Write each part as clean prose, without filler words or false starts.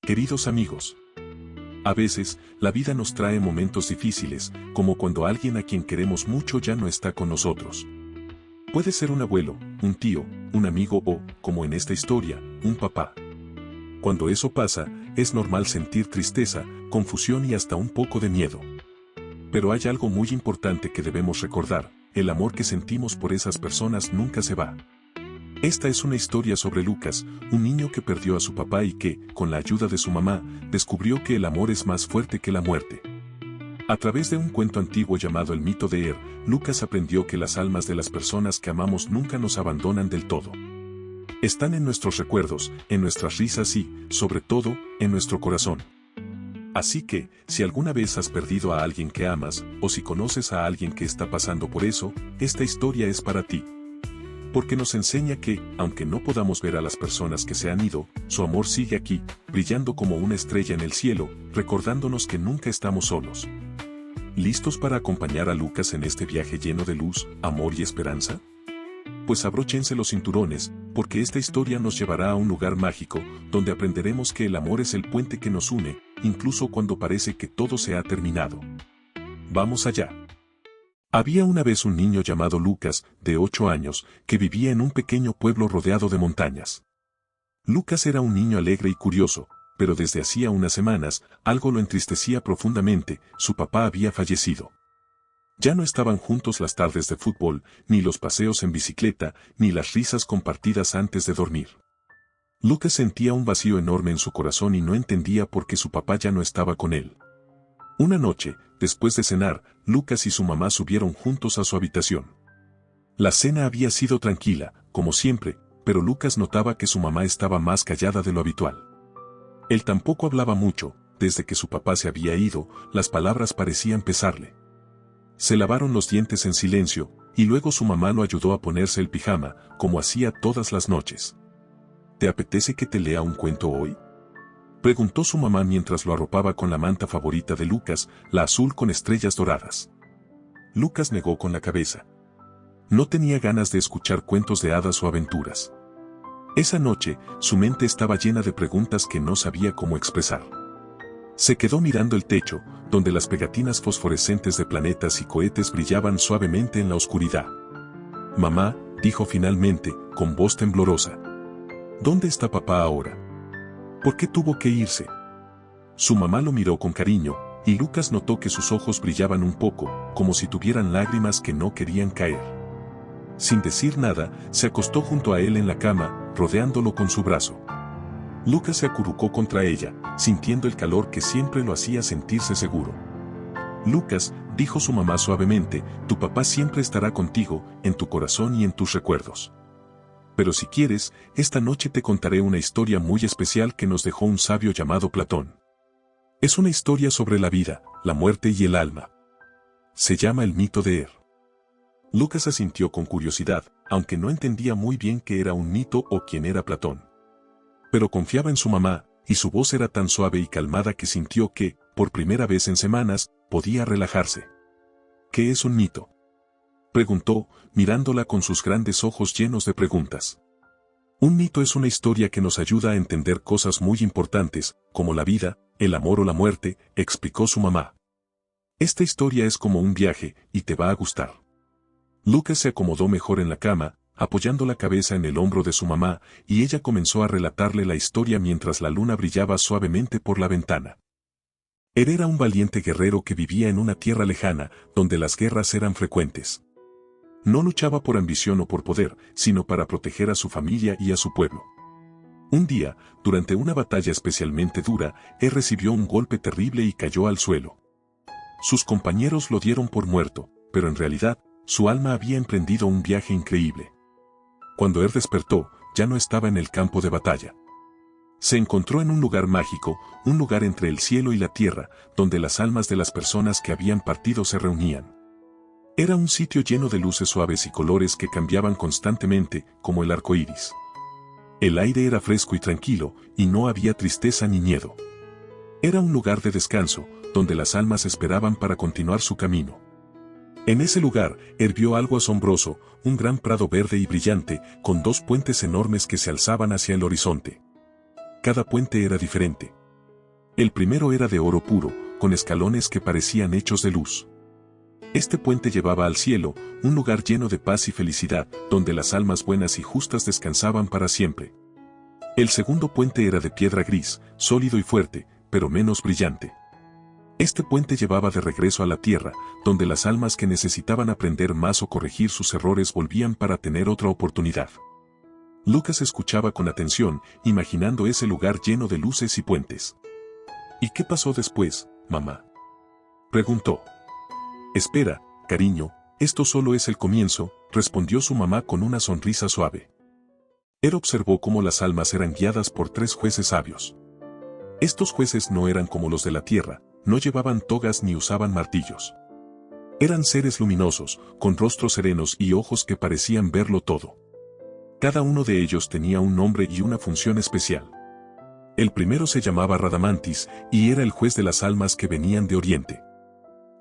Queridos amigos, a veces, la vida nos trae momentos difíciles, como cuando alguien a quien queremos mucho ya no está con nosotros. Puede ser un abuelo, un tío, un amigo o, como en esta historia, un papá. Cuando eso pasa, es normal sentir tristeza, confusión y hasta un poco de miedo. Pero hay algo muy importante que debemos recordar: el amor que sentimos por esas personas nunca se va. Esta es una historia sobre Lucas, un niño que perdió a su papá y que, con la ayuda de su mamá, descubrió que el amor es más fuerte que la muerte. A través de un cuento antiguo llamado El mito de Lucas aprendió que las almas de las personas que amamos nunca nos abandonan del todo. Están en nuestros recuerdos, en nuestras risas y, sobre todo, en nuestro corazón. Así que, si alguna vez has perdido a alguien que amas, o si conoces a alguien que está pasando por eso, esta historia es para ti. Porque nos enseña que, aunque no podamos ver a las personas que se han ido, su amor sigue aquí, brillando como una estrella en el cielo, recordándonos que nunca estamos solos. ¿Listos para acompañar a Lucas en este viaje lleno de luz, amor y esperanza? Pues abróchense los cinturones, porque esta historia nos llevará a un lugar mágico, donde aprenderemos que el amor es el puente que nos une, incluso cuando parece que todo se ha terminado. ¡Vamos allá! Había una vez un niño llamado Lucas, de 8 años, que vivía en un pequeño pueblo rodeado de montañas. Lucas era un niño alegre y curioso, pero desde hacía unas semanas, algo lo entristecía profundamente: su papá había fallecido. Ya no estaban juntos las tardes de fútbol, ni los paseos en bicicleta, ni las risas compartidas antes de dormir. Lucas sentía un vacío enorme en su corazón y no entendía por qué su papá ya no estaba con él. Una noche, después de cenar, Lucas y su mamá subieron juntos a su habitación. La cena había sido tranquila, como siempre, pero Lucas notaba que su mamá estaba más callada de lo habitual. Él tampoco hablaba mucho; desde que su papá se había ido, las palabras parecían pesarle. Se lavaron los dientes en silencio, y luego su mamá lo ayudó a ponerse el pijama, como hacía todas las noches. ¿Te apetece que te lea un cuento hoy?, preguntó su mamá mientras lo arropaba con la manta favorita de Lucas, la azul con estrellas doradas. Lucas negó con la cabeza. No tenía ganas de escuchar cuentos de hadas o aventuras. Esa noche, su mente estaba llena de preguntas que no sabía cómo expresar. Se quedó mirando el techo, donde las pegatinas fosforescentes de planetas y cohetes brillaban suavemente en la oscuridad. «Mamá», dijo finalmente, con voz temblorosa. «¿Dónde está papá ahora? ¿Por qué tuvo que irse?». Su mamá lo miró con cariño, y Lucas notó que sus ojos brillaban un poco, como si tuvieran lágrimas que no querían caer. Sin decir nada, se acostó junto a él en la cama, rodeándolo con su brazo. Lucas se acurrucó contra ella, sintiendo el calor que siempre lo hacía sentirse seguro. «Lucas», dijo su mamá suavemente, «tu papá siempre estará contigo, en tu corazón y en tus recuerdos. Pero si quieres, esta noche te contaré una historia muy especial que nos dejó un sabio llamado Platón. Es una historia sobre la vida, la muerte y el alma. Se llama El mito de Lucas asintió con curiosidad, aunque no entendía muy bien qué era un mito o quién era Platón. Pero confiaba en su mamá, y su voz era tan suave y calmada que sintió que, por primera vez en semanas, podía relajarse. «¿Qué es un mito?», preguntó, mirándola con sus grandes ojos llenos de preguntas. «Un mito es una historia que nos ayuda a entender cosas muy importantes, como la vida, el amor o la muerte», explicó su mamá. «Esta historia es como un viaje, y te va a gustar». Lucas se acomodó mejor en la cama, apoyando la cabeza en el hombro de su mamá, y ella comenzó a relatarle la historia mientras la luna brillaba suavemente por la ventana. Era un valiente guerrero que vivía en una tierra lejana, donde las guerras eran frecuentes. No luchaba por ambición o por poder, sino para proteger a su familia y a su pueblo. Un día, durante una batalla especialmente dura, recibió un golpe terrible y cayó al suelo. Sus compañeros lo dieron por muerto, pero en realidad, su alma había emprendido un viaje increíble. Cuando despertó, ya no estaba en el campo de batalla. Se encontró en un lugar mágico, un lugar entre el cielo y la tierra, donde las almas de las personas que habían partido se reunían. Era un sitio lleno de luces suaves y colores que cambiaban constantemente, como el arco iris. El aire era fresco y tranquilo, y no había tristeza ni miedo. Era un lugar de descanso, donde las almas esperaban para continuar su camino. En ese lugar, vio algo asombroso, un gran prado verde y brillante, con 2 puentes enormes que se alzaban hacia el horizonte. Cada puente era diferente. El primero era de oro puro, con escalones que parecían hechos de luz. Este puente llevaba al cielo, un lugar lleno de paz y felicidad, donde las almas buenas y justas descansaban para siempre. El segundo puente era de piedra gris, sólido y fuerte, pero menos brillante. Este puente llevaba de regreso a la tierra, donde las almas que necesitaban aprender más o corregir sus errores volvían para tener otra oportunidad. Lucas escuchaba con atención, imaginando ese lugar lleno de luces y puentes. ¿Y qué pasó después, mamá?, preguntó. Espera, cariño, esto solo es el comienzo, respondió su mamá con una sonrisa suave. Él observó cómo las almas eran guiadas por 3 jueces sabios. Estos jueces no eran como los de la tierra, no llevaban togas ni usaban martillos. Eran seres luminosos, con rostros serenos y ojos que parecían verlo todo. Cada uno de ellos tenía un nombre y una función especial. El primero se llamaba Radamantis, y era el juez de las almas que venían de Oriente.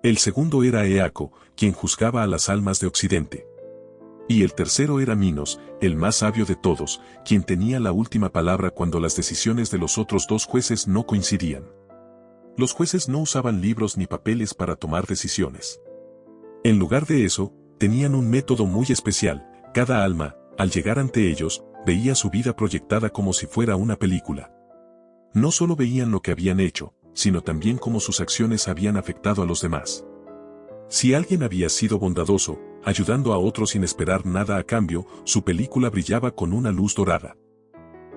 El segundo era Eaco, quien juzgaba a las almas de Occidente. Y el tercero era Minos, el más sabio de todos, quien tenía la última palabra cuando las decisiones de los otros 2 jueces no coincidían. Los jueces no usaban libros ni papeles para tomar decisiones. En lugar de eso, tenían un método muy especial. Cada alma, al llegar ante ellos, veía su vida proyectada como si fuera una película. No solo veían lo que habían hecho, sino también cómo sus acciones habían afectado a los demás. Si alguien había sido bondadoso, ayudando a otros sin esperar nada a cambio, su película brillaba con una luz dorada.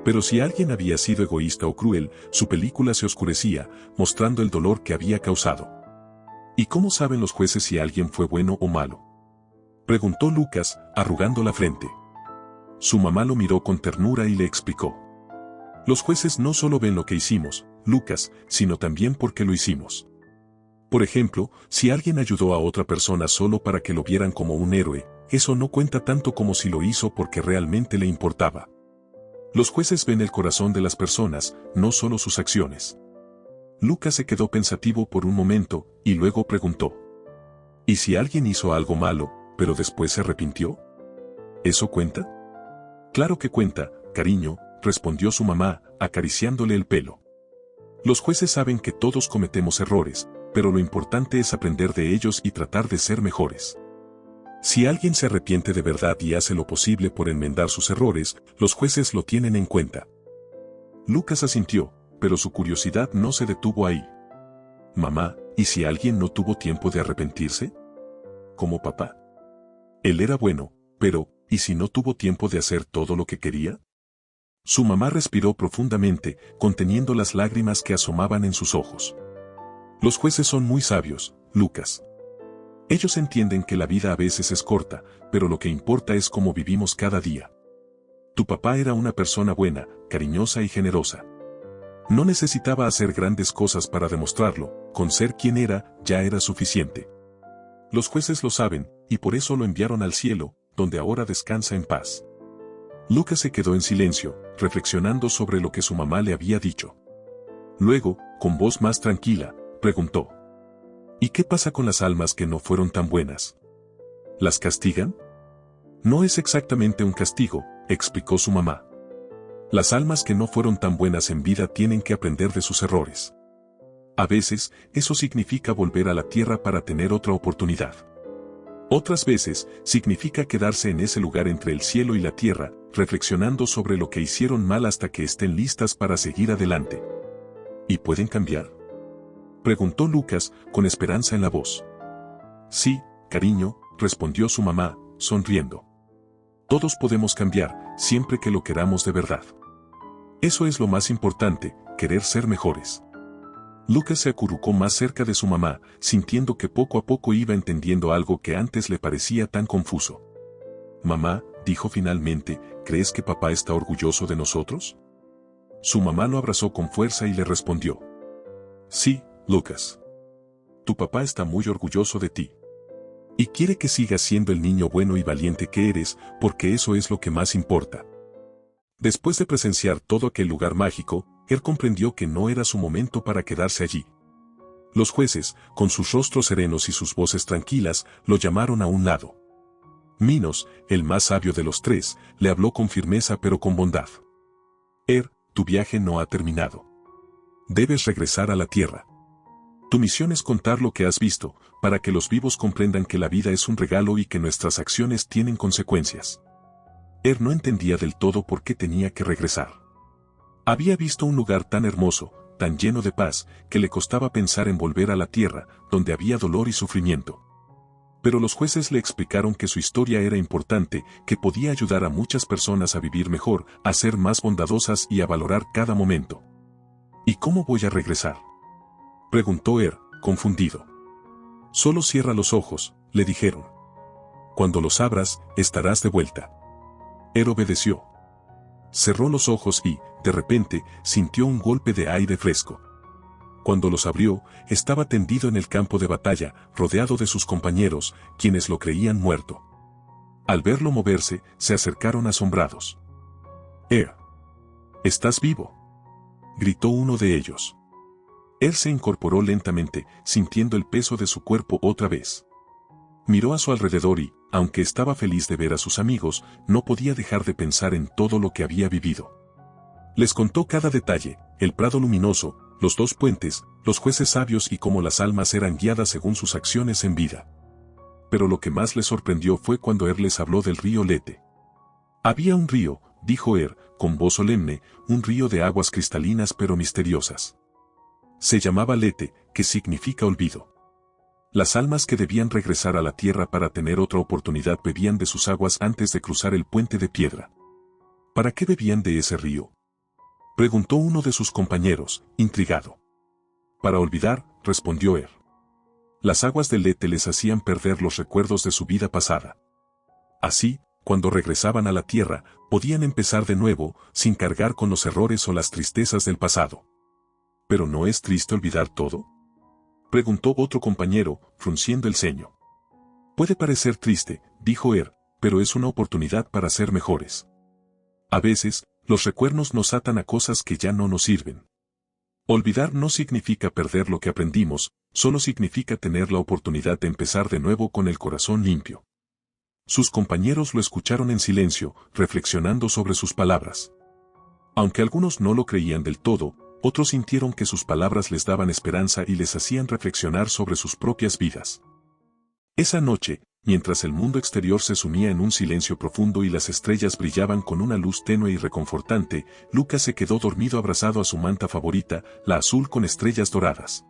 Pero si alguien había sido egoísta o cruel, su película se oscurecía, mostrando el dolor que había causado. ¿Y cómo saben los jueces si alguien fue bueno o malo?, preguntó Lucas, arrugando la frente. Su mamá lo miró con ternura y le explicó. Los jueces no solo ven lo que hicimos, Lucas, sino también por qué lo hicimos. Por ejemplo, si alguien ayudó a otra persona solo para que lo vieran como un héroe, eso no cuenta tanto como si lo hizo porque realmente le importaba. Los jueces ven el corazón de las personas, no solo sus acciones. Lucas se quedó pensativo por un momento, y luego preguntó. ¿Y si alguien hizo algo malo, pero después se arrepintió? ¿Eso cuenta? Claro que cuenta, cariño, respondió su mamá, acariciándole el pelo. Los jueces saben que todos cometemos errores, pero lo importante es aprender de ellos y tratar de ser mejores. Si alguien se arrepiente de verdad y hace lo posible por enmendar sus errores, los jueces lo tienen en cuenta. Lucas asintió, pero su curiosidad no se detuvo ahí. Mamá, ¿y si alguien no tuvo tiempo de arrepentirse? ¿Como papá? Él era bueno, pero, ¿y si no tuvo tiempo de hacer todo lo que quería? Su mamá respiró profundamente, conteniendo las lágrimas que asomaban en sus ojos. Los jueces son muy sabios, Lucas. Ellos entienden que la vida a veces es corta, pero lo que importa es cómo vivimos cada día. Tu papá era una persona buena, cariñosa y generosa. No necesitaba hacer grandes cosas para demostrarlo, con ser quien era, ya era suficiente. Los jueces lo saben, y por eso lo enviaron al cielo, donde ahora descansa en paz. Lucas se quedó en silencio, reflexionando sobre lo que su mamá le había dicho. Luego, con voz más tranquila, preguntó. ¿Y qué pasa con las almas que no fueron tan buenas? ¿Las castigan? No es exactamente un castigo, explicó su mamá. Las almas que no fueron tan buenas en vida tienen que aprender de sus errores. A veces, eso significa volver a la tierra para tener otra oportunidad. Otras veces, significa quedarse en ese lugar entre el cielo y la tierra, reflexionando sobre lo que hicieron mal hasta que estén listas para seguir adelante. ¿Y pueden cambiar?, preguntó Lucas, con esperanza en la voz. Sí, cariño, respondió su mamá, sonriendo. Todos podemos cambiar, siempre que lo queramos de verdad. Eso es lo más importante, querer ser mejores. Lucas se acurrucó más cerca de su mamá, sintiendo que poco a poco iba entendiendo algo que antes le parecía tan confuso. Mamá, dijo finalmente, ¿crees que papá está orgulloso de nosotros? Su mamá lo abrazó con fuerza y le respondió. Sí, Lucas. Tu papá está muy orgulloso de ti. Y quiere que sigas siendo el niño bueno y valiente que eres, porque eso es lo que más importa. Después de presenciar todo aquel lugar mágico, él comprendió que no era su momento para quedarse allí. Los jueces, con sus rostros serenos y sus voces tranquilas, lo llamaron a un lado. Minos, el más sabio de los 3, le habló con firmeza pero con bondad. Tu viaje no ha terminado. debes regresar a la tierra. Tu misión es contar lo que has visto, para que los vivos comprendan que la vida es un regalo y que nuestras acciones tienen consecuencias. No entendía del todo por qué tenía que regresar. Había visto un lugar tan hermoso, tan lleno de paz, que le costaba pensar en volver a la tierra, donde había dolor y sufrimiento. Pero los jueces le explicaron que su historia era importante, que podía ayudar a muchas personas a vivir mejor, a ser más bondadosas y a valorar cada momento. ¿Y cómo voy a regresar?, preguntó confundido. Solo cierra los ojos, le dijeron. Cuando los abras, estarás de vuelta. Obedeció. Cerró los ojos y, de repente, sintió un golpe de aire fresco. Cuando los abrió, estaba tendido en el campo de batalla, rodeado de sus compañeros, quienes lo creían muerto. Al verlo moverse, se acercaron asombrados. ¿Estás vivo?, gritó uno de ellos. Se incorporó lentamente, sintiendo el peso de su cuerpo otra vez. Miró a su alrededor y, aunque estaba feliz de ver a sus amigos, no podía dejar de pensar en todo lo que había vivido. Les contó cada detalle, el prado luminoso, los 2 puentes, los jueces sabios y cómo las almas eran guiadas según sus acciones en vida. Pero lo que más les sorprendió fue cuando les habló del río Lete. Había un río, dijo con voz solemne, un río de aguas cristalinas pero misteriosas. Se llamaba Lete, que significa olvido. Las almas que debían regresar a la tierra para tener otra oportunidad bebían de sus aguas antes de cruzar el puente de piedra. ¿Para qué bebían de ese río?, preguntó uno de sus compañeros, intrigado. Para olvidar, respondió Las aguas del Lete les hacían perder los recuerdos de su vida pasada. Así, cuando regresaban a la tierra, podían empezar de nuevo, sin cargar con los errores o las tristezas del pasado. ¿Pero no es triste olvidar todo?, preguntó otro compañero, frunciendo el ceño. Puede parecer triste, dijo pero es una oportunidad para ser mejores. A veces, los recuerdos nos atan a cosas que ya no nos sirven. Olvidar no significa perder lo que aprendimos, solo significa tener la oportunidad de empezar de nuevo con el corazón limpio. Sus compañeros lo escucharon en silencio, reflexionando sobre sus palabras. Aunque algunos no lo creían del todo, otros sintieron que sus palabras les daban esperanza y les hacían reflexionar sobre sus propias vidas. Esa noche, mientras el mundo exterior se sumía en un silencio profundo y las estrellas brillaban con una luz tenue y reconfortante, Lucas se quedó dormido abrazado a su manta favorita, la azul con estrellas doradas.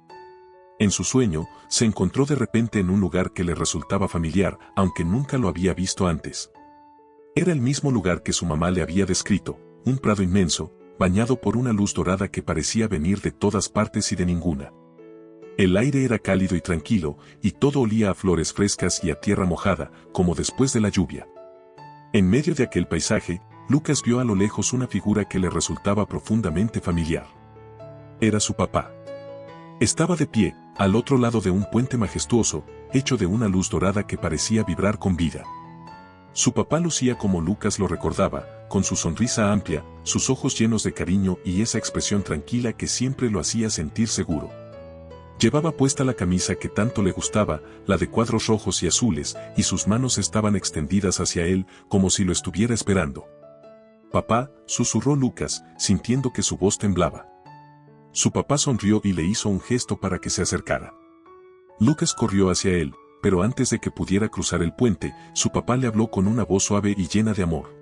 En su sueño, se encontró de repente en un lugar que le resultaba familiar, aunque nunca lo había visto antes. Era el mismo lugar que su mamá le había descrito, un prado inmenso, bañado por una luz dorada que parecía venir de todas partes y de ninguna. El aire era cálido y tranquilo, y todo olía a flores frescas y a tierra mojada, como después de la lluvia. En medio de aquel paisaje, Lucas vio a lo lejos una figura que le resultaba profundamente familiar. Era su papá. Estaba de pie, al otro lado de un puente majestuoso, hecho de una luz dorada que parecía vibrar con vida. Su papá lucía como Lucas lo recordaba, con su sonrisa amplia, sus ojos llenos de cariño y esa expresión tranquila que siempre lo hacía sentir seguro. Llevaba puesta la camisa que tanto le gustaba, la de cuadros rojos y azules, y sus manos estaban extendidas hacia él, como si lo estuviera esperando. «Papá», susurró Lucas, sintiendo que su voz temblaba. Su papá sonrió y le hizo un gesto para que se acercara. Lucas corrió hacia él, pero antes de que pudiera cruzar el puente, su papá le habló con una voz suave y llena de amor.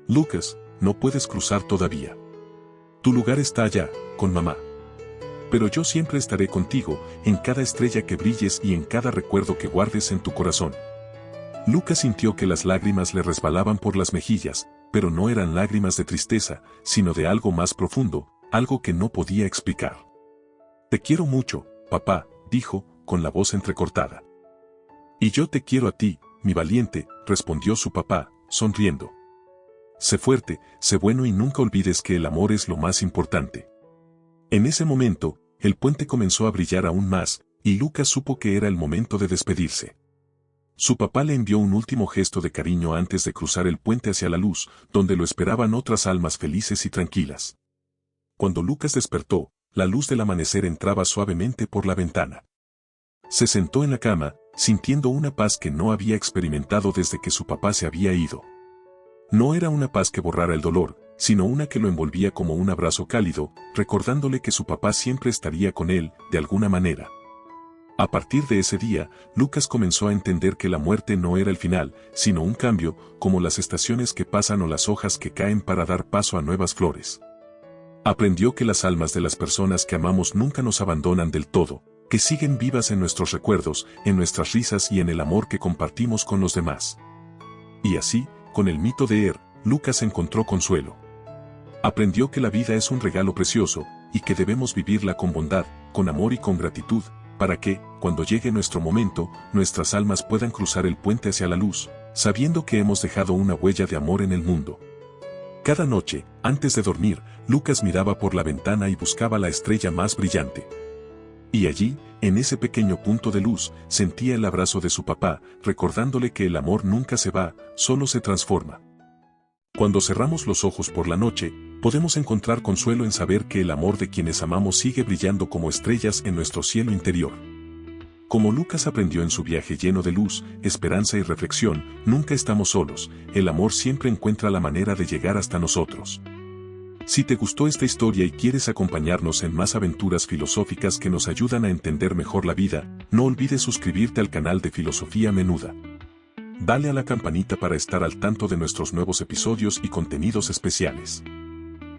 «Lucas, no puedes cruzar todavía. Tu lugar está allá, con mamá. Pero yo siempre estaré contigo, en cada estrella que brilles y en cada recuerdo que guardes en tu corazón». Lucas sintió que las lágrimas le resbalaban por las mejillas, pero no eran lágrimas de tristeza, sino de algo más profundo, algo que no podía explicar. «Te quiero mucho, papá», dijo, con la voz entrecortada. «Y yo te quiero a ti, mi valiente», respondió su papá, sonriendo. «Sé fuerte, sé bueno y nunca olvides que el amor es lo más importante». En ese momento, el puente comenzó a brillar aún más, y Lucas supo que era el momento de despedirse. Su papá le envió un último gesto de cariño antes de cruzar el puente hacia la luz, donde lo esperaban otras almas felices y tranquilas. Cuando Lucas despertó, la luz del amanecer entraba suavemente por la ventana. Se sentó en la cama, sintiendo una paz que no había experimentado desde que su papá se había ido. No era una paz que borrara el dolor, sino una que lo envolvía como un abrazo cálido, recordándole que su papá siempre estaría con él, de alguna manera. A partir de ese día, Lucas comenzó a entender que la muerte no era el final, sino un cambio, como las estaciones que pasan o las hojas que caen para dar paso a nuevas flores. Aprendió que las almas de las personas que amamos nunca nos abandonan del todo, que siguen vivas en nuestros recuerdos, en nuestras risas y en el amor que compartimos con los demás. Y así, con el mito de Lucas encontró consuelo. Aprendió que la vida es un regalo precioso, y que debemos vivirla con bondad, con amor y con gratitud, para que, cuando llegue nuestro momento, nuestras almas puedan cruzar el puente hacia la luz, sabiendo que hemos dejado una huella de amor en el mundo. Cada noche, antes de dormir, Lucas miraba por la ventana y buscaba la estrella más brillante. Y allí, en ese pequeño punto de luz, sentía el abrazo de su papá, recordándole que el amor nunca se va, solo se transforma. Cuando cerramos los ojos por la noche, podemos encontrar consuelo en saber que el amor de quienes amamos sigue brillando como estrellas en nuestro cielo interior. Como Lucas aprendió en su viaje lleno de luz, esperanza y reflexión, nunca estamos solos, el amor siempre encuentra la manera de llegar hasta nosotros. Si te gustó esta historia y quieres acompañarnos en más aventuras filosóficas que nos ayudan a entender mejor la vida, no olvides suscribirte al canal de Filosofía Menuda. Dale a la campanita para estar al tanto de nuestros nuevos episodios y contenidos especiales.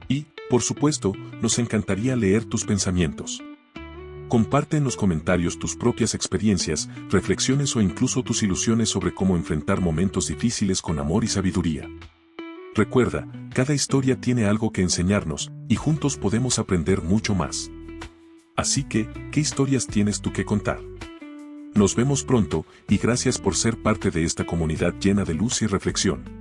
Y, por supuesto, nos encantaría leer tus pensamientos. Comparte en los comentarios tus propias experiencias, reflexiones o incluso tus ilusiones sobre cómo enfrentar momentos difíciles con amor y sabiduría. Recuerda, cada historia tiene algo que enseñarnos, y juntos podemos aprender mucho más. Así que, ¿qué historias tienes tú que contar? Nos vemos pronto, y gracias por ser parte de esta comunidad llena de luz y reflexión.